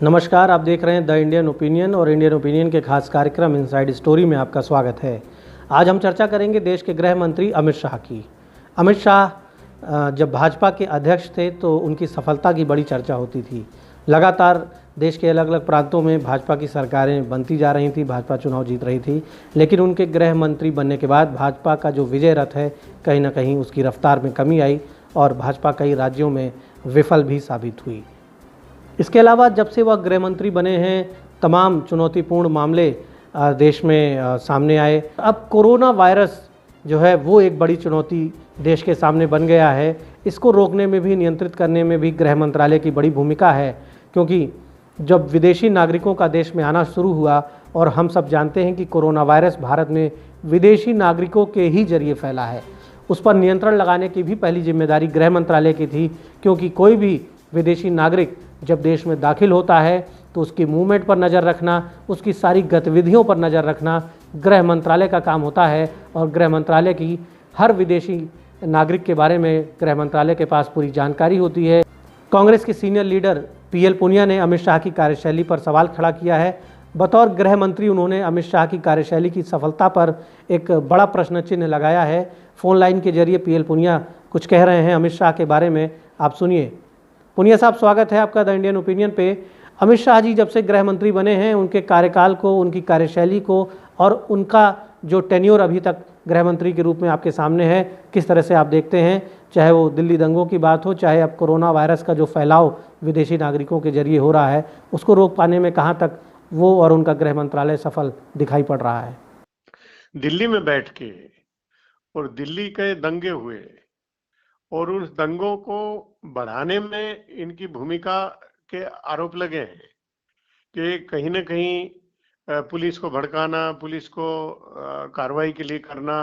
नमस्कार, आप देख रहे हैं द इंडियन ओपिनियन और इंडियन ओपिनियन के खास कार्यक्रम इनसाइड स्टोरी में आपका स्वागत है। आज हम चर्चा करेंगे देश के गृह मंत्री अमित शाह की। अमित शाह जब भाजपा के अध्यक्ष थे तो उनकी सफलता की बड़ी चर्चा होती थी। लगातार देश के अलग अलग प्रांतों में भाजपा की सरकारें बनती जा रही थी, भाजपा चुनाव जीत रही थी, लेकिन उनके गृह मंत्री बनने के बाद भाजपा का जो विजय रथ है कहीं ना कहीं उसकी रफ्तार में कमी आई और भाजपा कई राज्यों में विफल भी साबित हुई। इसके अलावा जब से वह गृह मंत्री बने हैं तमाम चुनौतीपूर्ण मामले देश में सामने आए। अब कोरोना वायरस जो है वो एक बड़ी चुनौती देश के सामने बन गया है। इसको रोकने में भी, नियंत्रित करने में भी गृह मंत्रालय की बड़ी भूमिका है, क्योंकि जब विदेशी नागरिकों का देश में आना शुरू हुआ और हम सब जानते हैं कि कोरोना वायरस भारत में विदेशी नागरिकों के ही जरिए फैला है, उस पर नियंत्रण लगाने की भी पहली जिम्मेदारी गृह मंत्रालय की थी, क्योंकि कोई भी विदेशी नागरिक जब देश में दाखिल होता है तो उसकी मूवमेंट पर नज़र रखना, उसकी सारी गतिविधियों पर नज़र रखना गृह मंत्रालय का काम होता है। और गृह मंत्रालय की हर विदेशी नागरिक के बारे में गृह मंत्रालय के पास पूरी जानकारी होती है। कांग्रेस के सीनियर लीडर पीएल पुनिया ने अमित शाह की कार्यशैली पर सवाल खड़ा किया है। बतौर गृह मंत्री उन्होंने अमित शाह की कार्यशैली की सफलता पर एक बड़ा प्रश्न चिन्ह लगाया है। फ़ोन लाइन के जरिए पीएल पुनिया कुछ कह रहे हैं अमित शाह के बारे में, आप सुनिए। पुनिया साहब, स्वागत है आपका द इंडियन ओपिनियन पे। अमित शाह जी जब से गृह मंत्री बने हैं, उनके कार्यकाल को, उनकी कार्यशैली को और उनका जो टेन्योर अभी तक गृह मंत्री के रूप में आपके सामने है, किस तरह से आप देखते हैं? चाहे वो दिल्ली दंगों की बात हो, चाहे अब कोरोना वायरस का जो फैलाव विदेशी नागरिकों के जरिए हो रहा है, उसको रोक पाने में कहाँ तक वो और उनका गृह मंत्रालय सफल दिखाई पड़ रहा है? दिल्ली में बैठ के और दिल्ली के दंगे हुए और उस दंगों को बढ़ाने में इनकी भूमिका के आरोप लगे हैं कि कहीं ना कहीं पुलिस को भड़काना, पुलिस को कार्रवाई के लिए करना,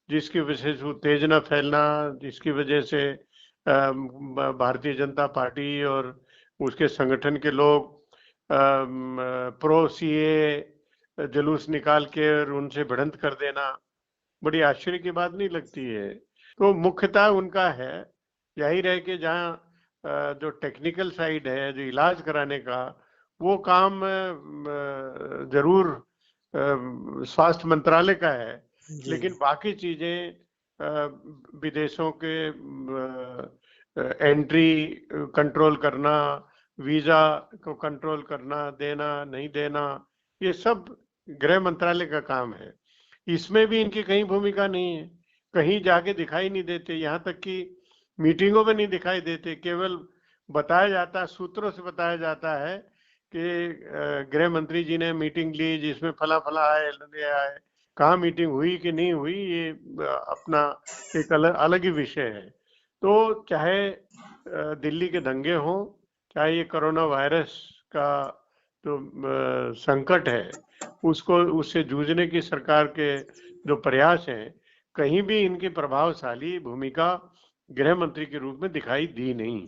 जिसकी वजह से उत्तेजना फैलना, जिसकी वजह से भारतीय जनता पार्टी और उसके संगठन के लोग प्रो सीए जुलूस निकाल के और उनसे भिड़ंत कर देना बड़ी आश्चर्य की बात नहीं लगती है। तो मुख्यतः उनका है, जाहिर है कि जहाँ जो टेक्निकल साइड है, जो इलाज कराने का, वो काम जरूर स्वास्थ्य मंत्रालय का है, लेकिन बाकी चीजें विदेशों के एंट्री कंट्रोल करना, वीजा को कंट्रोल करना, देना नहीं देना, ये सब गृह मंत्रालय का काम है। इसमें भी इनकी कहीं भूमिका नहीं है, कहीं जाके दिखाई नहीं देते, यहाँ तक कि मीटिंगों में नहीं दिखाई देते। केवल बताया जाता है, सूत्रों से बताया जाता है कि गृह मंत्री जी ने मीटिंग ली जिसमें फला फला आए, ले आए। कहाँ मीटिंग हुई कि नहीं हुई, ये अपना एक अलग ही विषय है। तो चाहे दिल्ली के दंगे हों, चाहे ये कोरोना वायरस का जो संकट है, उससे जूझने की सरकार के जो प्रयास हैं, कहीं भी इनकी प्रभावशाली भूमिका गृह मंत्री के रूप में दिखाई दी नहीं।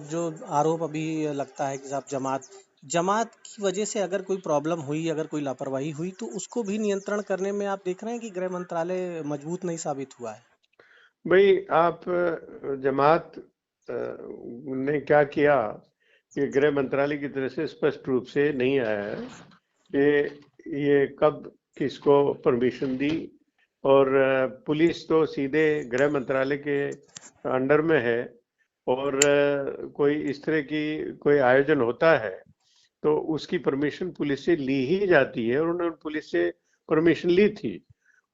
जो आरोप अभी लगता है कि साहब जमात की वजह से अगर कोई प्रॉब्लम हुई, अगर कोई लापरवाही हुई, तो उसको भी नियंत्रण करने में आप देख रहे हैं कि गृह मंत्रालय मजबूत नहीं साबित हुआ है? भाई, आप जमात ने क्या किया, ये गृह मंत्रालय की तरफ से स्पष्ट रूप से नहीं आया है कि ये कब किसको परमिशन दी। और पुलिस तो सीधे गृह मंत्रालय के अंडर में है, और कोई इस तरह की कोई आयोजन होता है तो उसकी परमिशन पुलिस से ली ही जाती है, और उन्होंने पुलिस से परमिशन ली थी।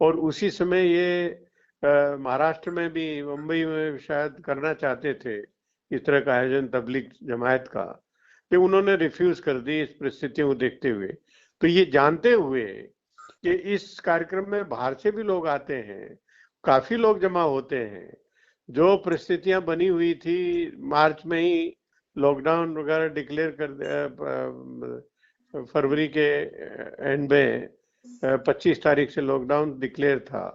और उसी समय ये महाराष्ट्र में भी, मुंबई में शायद करना चाहते थे इस तरह का आयोजन तबलीग जमात का, तो उन्होंने रिफ्यूज कर दी इस परिस्थितियों को देखते हुए। तो ये जानते हुए कि इस कार्यक्रम में बाहर से भी लोग आते हैं, काफी लोग जमा होते हैं, जो परिस्थितियां बनी हुई थी मार्च में ही लॉकडाउन वगैरह डिक्लेयर कर, फरवरी के एंड में 25 तारीख से लॉकडाउन डिक्लेयर था,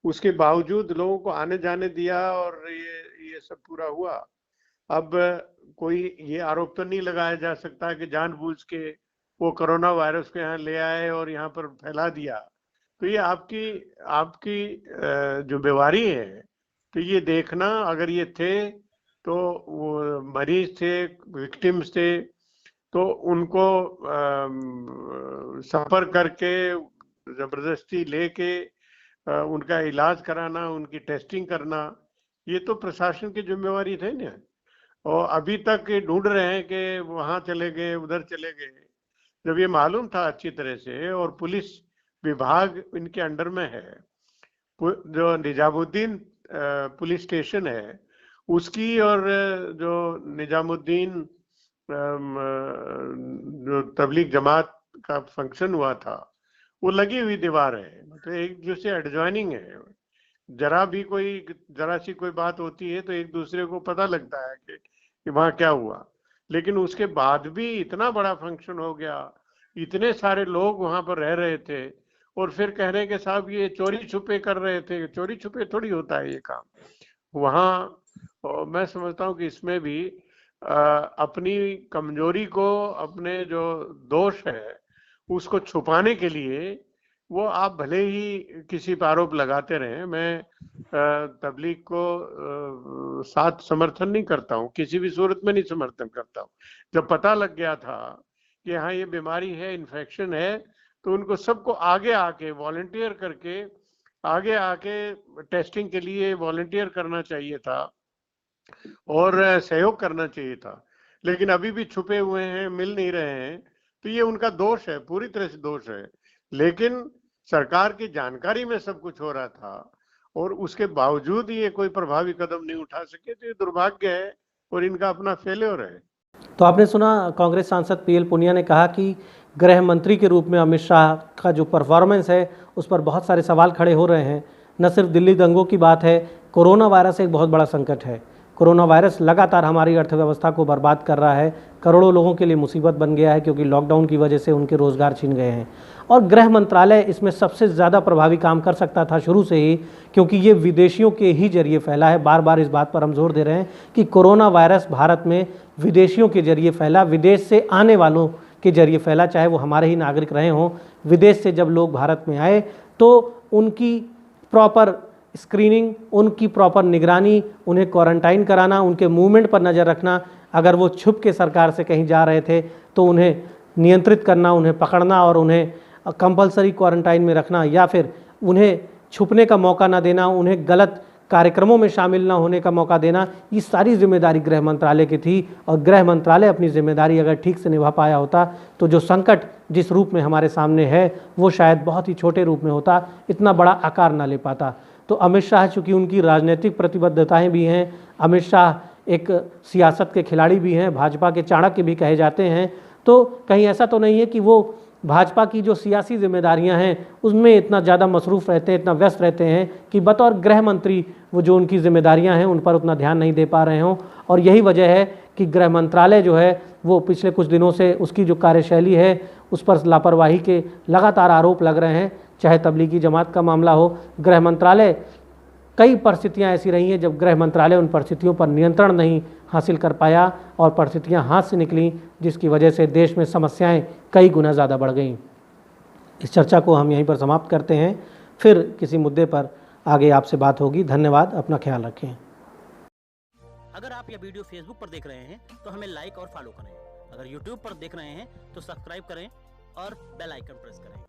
उसके बावजूद लोगों को आने जाने दिया और ये सब पूरा हुआ। अब कोई ये आरोप तो नहीं लगाया जा सकता कि जानबूझ के वो कोरोना वायरस को यहाँ ले आए और यहाँ पर फैला दिया। तो ये आपकी जो बीमारी है, तो ये देखना, अगर ये थे तो वो मरीज थे, विक्टिम्स थे, तो उनको सफर करके जबरदस्ती लेके उनका इलाज कराना, उनकी टेस्टिंग करना, ये तो प्रशासन की जिम्मेवारी थी ना। और अभी तक ये ढूंढ रहे हैं कि वहां चले गए, उधर चले गए, जब ये मालूम था अच्छी तरह से। और पुलिस विभाग इनके अंडर में है। जो निजामुद्दीन पुलिस स्टेशन है उसकी, और जो निजामुद्दीन जो तबलीग जमात का फंक्शन हुआ था, वो लगी हुई दीवार है, मतलब एक दूसरे एडजॉइनिंग है। जरा सी कोई बात होती है तो एक दूसरे को पता लगता है कि वहाँ क्या हुआ। लेकिन उसके बाद भी इतना बड़ा फंक्शन हो गया, इतने सारे लोग वहां पर रह रहे थे, और फिर कह रहे हैं कि साहब ये चोरी छुपे कर रहे थे। चोरी छुपे थोड़ी होता है ये काम वहाँ। और मैं समझता हूँ कि इसमें भी अपनी कमजोरी को, अपने जो दोष है उसको छुपाने के लिए वो आप भले ही किसी पर आरोप लगाते रहे। मैं तबलीग को साथ समर्थन नहीं करता हूँ, किसी भी सूरत में नहीं समर्थन करता हूँ। जब पता लग गया था कि हाँ ये बीमारी है, इन्फेक्शन है, तो उनको सबको आगे आके वॉलंटियर करके, आगे आके टेस्टिंग के लिए वॉलंटियर करना चाहिए था और सहयोग करना चाहिए था। लेकिन अभी भी छुपे हुए हैं, मिल नहीं रहे हैं, तो ये उनका दोष है, पूरी तरह से दोष है। लेकिन सरकार की जानकारी में सब कुछ हो रहा था और उसके बावजूद ये कोई प्रभावी कदम नहीं उठा सके, तो ये दुर्भाग्य है और इनका अपना फेल्योर है। तो आपने सुना कांग्रेस सांसद पीएल पुनिया ने कहा कि गृह मंत्री के रूप में अमित शाह का जो परफॉर्मेंस है उस पर बहुत सारे सवाल खड़े हो रहे हैं। न सिर्फ दिल्ली दंगों की बात है, कोरोना वायरस एक बहुत बड़ा संकट है। कोरोना वायरस लगातार हमारी अर्थव्यवस्था को बर्बाद कर रहा है, करोड़ों लोगों के लिए मुसीबत बन गया है, क्योंकि लॉकडाउन की वजह से उनके रोज़गार छीन गए हैं। और गृह मंत्रालय इसमें सबसे ज़्यादा प्रभावी काम कर सकता था शुरू से ही, क्योंकि ये विदेशियों के ही जरिए फैला है। बार बार इस बात पर हम जोर दे रहे हैं कि कोरोना वायरस भारत में विदेशियों के जरिए फैला, विदेश से आने वालों के जरिए फैला, चाहे वो हमारे ही नागरिक रहे हों। विदेश से जब लोग भारत में आए तो उनकी प्रॉपर स्क्रीनिंग, उनकी प्रॉपर निगरानी, उन्हें क्वारंटाइन कराना, उनके मूवमेंट पर नज़र रखना, अगर वो छुप के सरकार से कहीं जा रहे थे तो उन्हें नियंत्रित करना, उन्हें पकड़ना और उन्हें कंपलसरी क्वारंटाइन में रखना, या फिर उन्हें छुपने का मौका ना देना, उन्हें गलत कार्यक्रमों में शामिल ना होने का मौका देना, ये सारी जिम्मेदारी गृह मंत्रालय की थी। और गृह मंत्रालय अपनी जिम्मेदारी अगर ठीक से निभा पाया होता तो जो संकट जिस रूप में हमारे सामने है वो शायद बहुत ही छोटे रूप में होता, इतना बड़ा आकार ना ले पाता। तो अमित शाह, चूँकि उनकी राजनीतिक प्रतिबद्धताएं भी हैं, अमित शाह एक सियासत के खिलाड़ी भी हैं, भाजपा के चाणक्य भी कहे जाते हैं, तो कहीं ऐसा तो नहीं है कि वो भाजपा की जो सियासी जिम्मेदारियां हैं उसमें इतना ज़्यादा मसरूफ़ रहते हैं, इतना व्यस्त रहते हैं कि बतौर गृह मंत्री वो जो उनकी जिम्मेदारियां हैं उन पर उतना ध्यान नहीं दे पा रहे हों। और यही वजह है कि गृह मंत्रालय जो है वो पिछले कुछ दिनों से उसकी जो कार्यशैली है उस पर लापरवाही के लगातार आरोप लग रहे हैं। चाहे तबलीगी जमात का मामला हो, गृह मंत्रालय, कई परिस्थितियां ऐसी रही हैं जब गृह मंत्रालय उन परिस्थितियों पर नियंत्रण नहीं हासिल कर पाया और परिस्थितियां हाथ से निकली, जिसकी वजह से देश में समस्याएं कई गुना ज़्यादा बढ़ गईं। इस चर्चा को हम यहीं पर समाप्त करते हैं, फिर किसी मुद्दे पर आगे आपसे बात होगी। धन्यवाद, अपना ख्याल रखें। अगर आप यह वीडियो फेसबुक पर देख रहे हैं तो हमें लाइक और फॉलो करें। अगर यूट्यूब पर देख रहे हैं तो सब्सक्राइब करें और बेल आइकन प्रेस करें।